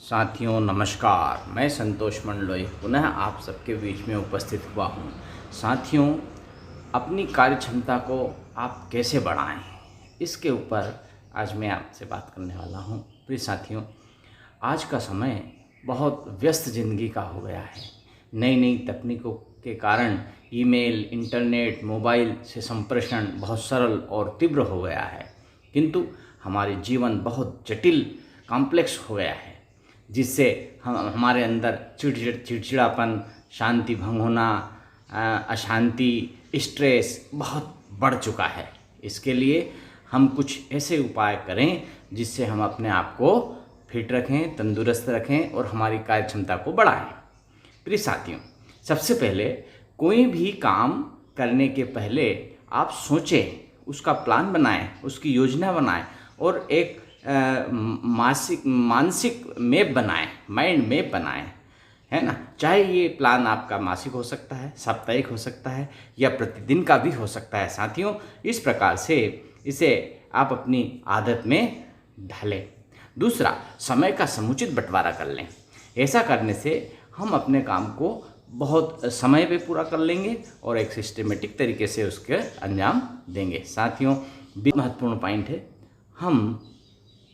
साथियों नमस्कार, मैं संतोष मंडलोई पुनः आप सबके बीच में उपस्थित हुआ हूँ। साथियों, अपनी कार्य क्षमता को आप कैसे बढ़ाएं, इसके ऊपर आज मैं आपसे बात करने वाला हूँ। प्रिय साथियों, आज का समय बहुत व्यस्त ज़िंदगी का हो गया है। नई नई तकनीकों के कारण ईमेल, इंटरनेट, मोबाइल से संप्रेषण बहुत सरल और तीव्र हो गया है, किंतु हमारे जीवन बहुत जटिल कॉम्प्लेक्स हो गया है, जिससे हमारे अंदर चिड़चिड़ापन, शांति भंग होना, अशांति, स्ट्रेस बहुत बढ़ चुका है। इसके लिए हम कुछ ऐसे उपाय करें जिससे हम अपने आप को फिट रखें, तंदुरुस्त रखें और हमारी कार्य क्षमता को बढ़ाएं। प्रिय साथियों, सबसे पहले कोई भी काम करने के पहले आप सोचें, उसका प्लान बनाएं, उसकी योजना बनाएं और एक मानसिक मैप बनाएं, माइंड मैप बनाएं, है ना। चाहे ये प्लान आपका मासिक हो सकता है, साप्ताहिक हो सकता है या प्रतिदिन का भी हो सकता है। साथियों, इस प्रकार से इसे आप अपनी आदत में ढालें। दूसरा, समय का समुचित बंटवारा कर लें। ऐसा करने से हम अपने काम को बहुत समय पे पूरा कर लेंगे और एक सिस्टमेटिक तरीके से उसके अंजाम देंगे। साथियों, महत्वपूर्ण पॉइंट है, हम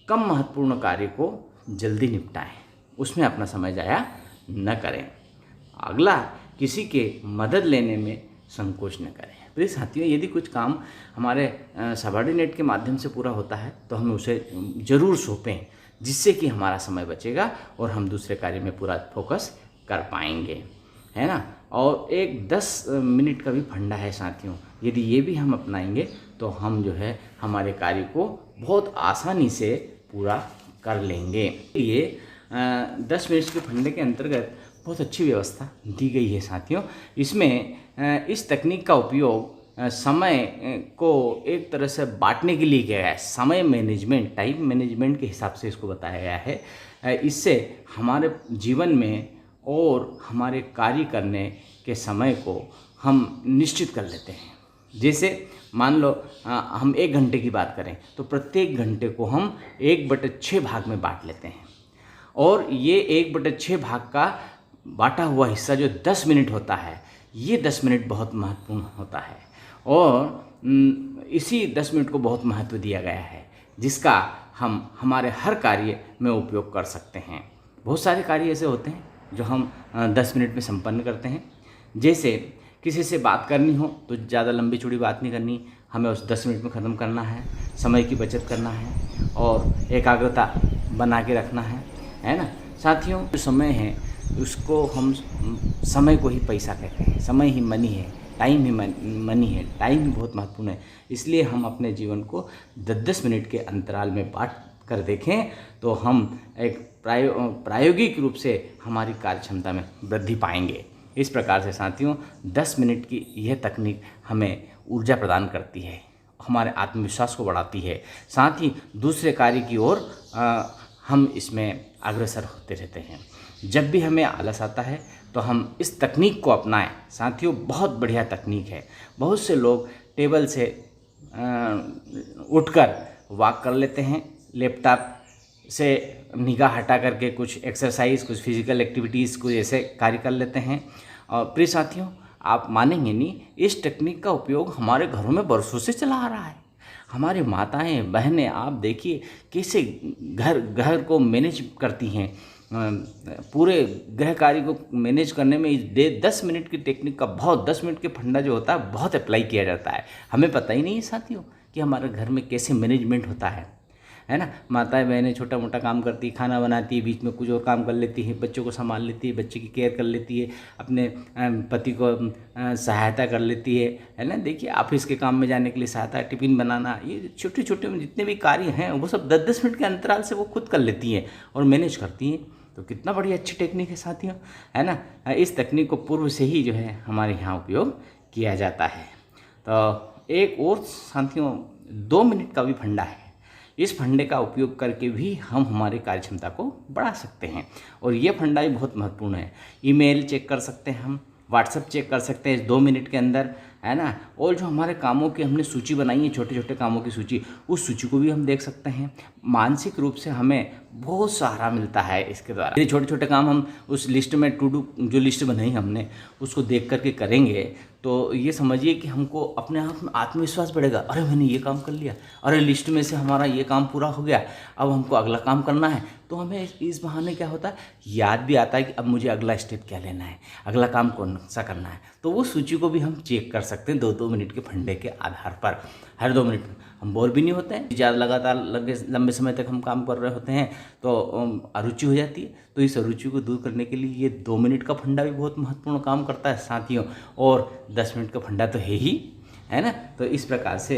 कम महत्वपूर्ण कार्य को जल्दी निपटाएं, उसमें अपना समय जाया न करें। अगला, किसी के मदद लेने में संकोच न करें। प्रिय साथियों, यदि कुछ काम हमारे सबॉर्डिनेट के माध्यम से पूरा होता है तो हम उसे ज़रूर सौंपें, जिससे कि हमारा समय बचेगा और हम दूसरे कार्य में पूरा फोकस कर पाएंगे, है ना। और एक 10 मिनट का भी फंडा है साथियों, यदि ये भी हम अपनाएंगे तो हम जो है हमारे कार्य को बहुत आसानी से पूरा कर लेंगे। ये 10 मिनट के फंडे के अंतर्गत बहुत अच्छी व्यवस्था दी गई है साथियों। इसमें इस तकनीक का उपयोग समय को एक तरह से बांटने के लिए किया गया है। समय मैनेजमेंट, टाइम मैनेजमेंट के हिसाब से इसको बताया गया है। इससे हमारे जीवन में और हमारे कार्य करने के समय को हम निश्चित कर लेते हैं। जैसे मान लो हम 1 घंटे की बात करें तो प्रत्येक घंटे को हम 1/6 भाग में बांट लेते हैं, और ये 1/6 भाग का बांटा हुआ हिस्सा जो 10 मिनट होता है, ये 10 मिनट बहुत महत्वपूर्ण होता है और इसी 10 मिनट को बहुत महत्व दिया गया है, जिसका हम हमारे हर कार्य में उपयोग कर सकते हैं। बहुत सारे कार्य ऐसे होते हैं जो हम 10 मिनट में संपन्न करते हैं। जैसे किसी से बात करनी हो तो ज़्यादा लंबी चौड़ी बात नहीं करनी, हमें उस 10 मिनट में ख़त्म करना है, समय की बचत करना है और एकाग्रता बना के रखना है ना। साथियों, जो समय है उसको हम समय को ही पैसा कहते हैं, समय ही मनी है, टाइम ही मनी है, टाइम ही बहुत महत्वपूर्ण है। इसलिए हम अपने जीवन को 10-10 मिनट के अंतराल में बांट कर देखें तो हम एक प्रायोगिक रूप से हमारी कार्य क्षमता में वृद्धि पाएंगे। इस प्रकार से साथियों, 10 मिनट की यह तकनीक हमें ऊर्जा प्रदान करती है, हमारे आत्मविश्वास को बढ़ाती है, साथ ही दूसरे कार्य की ओर हम इसमें अग्रसर होते रहते हैं। जब भी हमें आलस आता है तो हम इस तकनीक को अपनाएं। साथियों, बहुत बढ़िया तकनीक है। बहुत से लोग टेबल से उठकर वॉक कर लेते हैं, लैपटॉप से निगाह हटा करके कुछ एक्सरसाइज, कुछ फिजिकल एक्टिविटीज़, कुछ ऐसे कार्य कर लेते हैं। और प्रिय साथियों, आप मानेंगे नहीं, इस टेक्निक का उपयोग हमारे घरों में बरसों से चला आ रहा है। हमारी माताएं, बहनें, आप देखिए कैसे घर को मैनेज करती हैं। पूरे गृह कार्य को मैनेज करने में 10 मिनट की टेक्निक का 10 मिनट के फंडा जो होता है बहुत अप्लाई किया जाता है। हमें पता ही नहीं है साथियों कि हमारे घर में कैसे मैनेजमेंट होता है ना। माताएं बहनें छोटा मोटा काम करती है, खाना बनाती है, बीच में कुछ और काम कर लेती है, बच्चों को संभाल लेती है, बच्चे की केयर कर लेती है, अपने पति को सहायता कर लेती है ना। देखिए, ऑफिस के काम में जाने के लिए सहायता, टिफिन बनाना, ये छोटे छोटे जितने भी कार्य हैं वो सब 10-10 मिनट के अंतराल से वो खुद कर लेती हैं और मैनेज करती हैं। तो कितना बड़ी अच्छी टेक्निक है साथियों, है ना। इस तकनीक को पूर्व से ही जो है हमारे यहाँ उपयोग किया जाता है। तो एक और साथियों, 2 मिनट का भी फंडा है। इस फंडे का उपयोग करके भी हम हमारी कार्य क्षमता को बढ़ा सकते हैं और ये फंडा भी बहुत महत्वपूर्ण है। ईमेल चेक कर सकते हैं हम, व्हाट्सएप चेक कर सकते हैं इस 2 मिनट के अंदर, है ना। और जो हमारे कामों की हमने सूची बनाई है, छोटे छोटे कामों की सूची, उस सूची को भी हम देख सकते हैं। मानसिक रूप से हमें बहुत सहारा मिलता है इसके द्वारा। ये छोटे छोटे काम हम उस लिस्ट में टू डू जो लिस्ट बनाई हमने उसको देख करके करेंगे तो ये समझिए कि हमको अपने आप में आत्मविश्वास बढ़ेगा। अरे मैंने ये काम कर लिया, अरे लिस्ट में से हमारा ये काम पूरा हो गया, अब हमको अगला काम करना है। तो हमें इस बहाने क्या होता है, याद भी आता है कि अब मुझे अगला स्टेप क्या लेना है, अगला काम कौन सा करना है। तो वो सूची को भी हम चेक कर सकते हैं 2-2 मिनट के फंडे के आधार पर। हर 2 मिनट में हम बोर भी नहीं होते हैं, ज़्यादा लगातार लंबे समय तक हम काम कर रहे होते हैं तो अरुचि हो जाती है। तो इस अरुचि को दूर करने के लिए ये 2 मिनट का फंडा भी बहुत महत्वपूर्ण काम करता है साथियों। और 10 मिनट का फंडा तो है ना। तो इस प्रकार से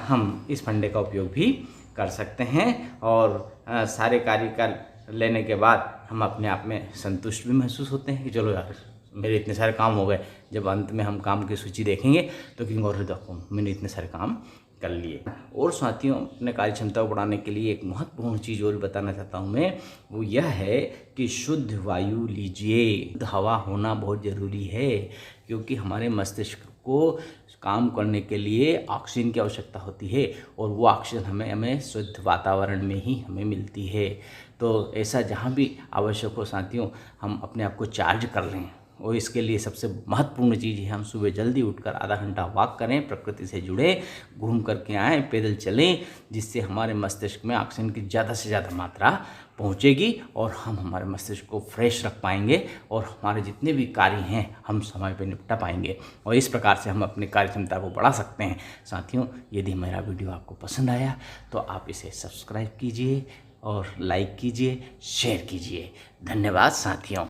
हम इस फंडे का उपयोग भी कर सकते हैं और सारे कार्य कर लेने के बाद हम अपने आप में संतुष्ट भी महसूस होते हैं कि चलो यार मेरे इतने सारे काम हो गए। जब अंत में हम काम की सूची देखेंगे तो कि और देखो मैंने इतने सारे काम कर लिए। और साथियों, अपने कार्य क्षमता को बढ़ाने के लिए एक महत्वपूर्ण चीज़ और बताना चाहता हूँ मैं, वो यह है कि शुद्ध वायु लीजिए। शुद्ध हवा होना बहुत ज़रूरी है क्योंकि हमारे मस्तिष्क को काम करने के लिए ऑक्सीजन की आवश्यकता होती है और वो ऑक्सीजन हमें शुद्ध वातावरण में ही हमें मिलती है। तो ऐसा जहाँ भी आवश्यक हो साथियों, हम अपने आप को चार्ज कर लें। और इसके लिए सबसे महत्वपूर्ण चीज़ है हम सुबह जल्दी उठकर आधा घंटा वॉक करें, प्रकृति से जुड़े, घूम करके आएँ, पैदल चलें, जिससे हमारे मस्तिष्क में ऑक्सीजन की ज़्यादा से ज़्यादा मात्रा पहुंचेगी और हम हमारे मस्तिष्क को फ्रेश रख पाएंगे और हमारे जितने भी कार्य हैं हम समय पर निपटा पाएंगे। और इस प्रकार से हम अपनी कार्य क्षमता को बढ़ा सकते हैं। साथियों, यदि मेरा वीडियो आपको पसंद आया तो आप इसे सब्सक्राइब कीजिए और लाइक कीजिए, शेयर कीजिए। धन्यवाद साथियों।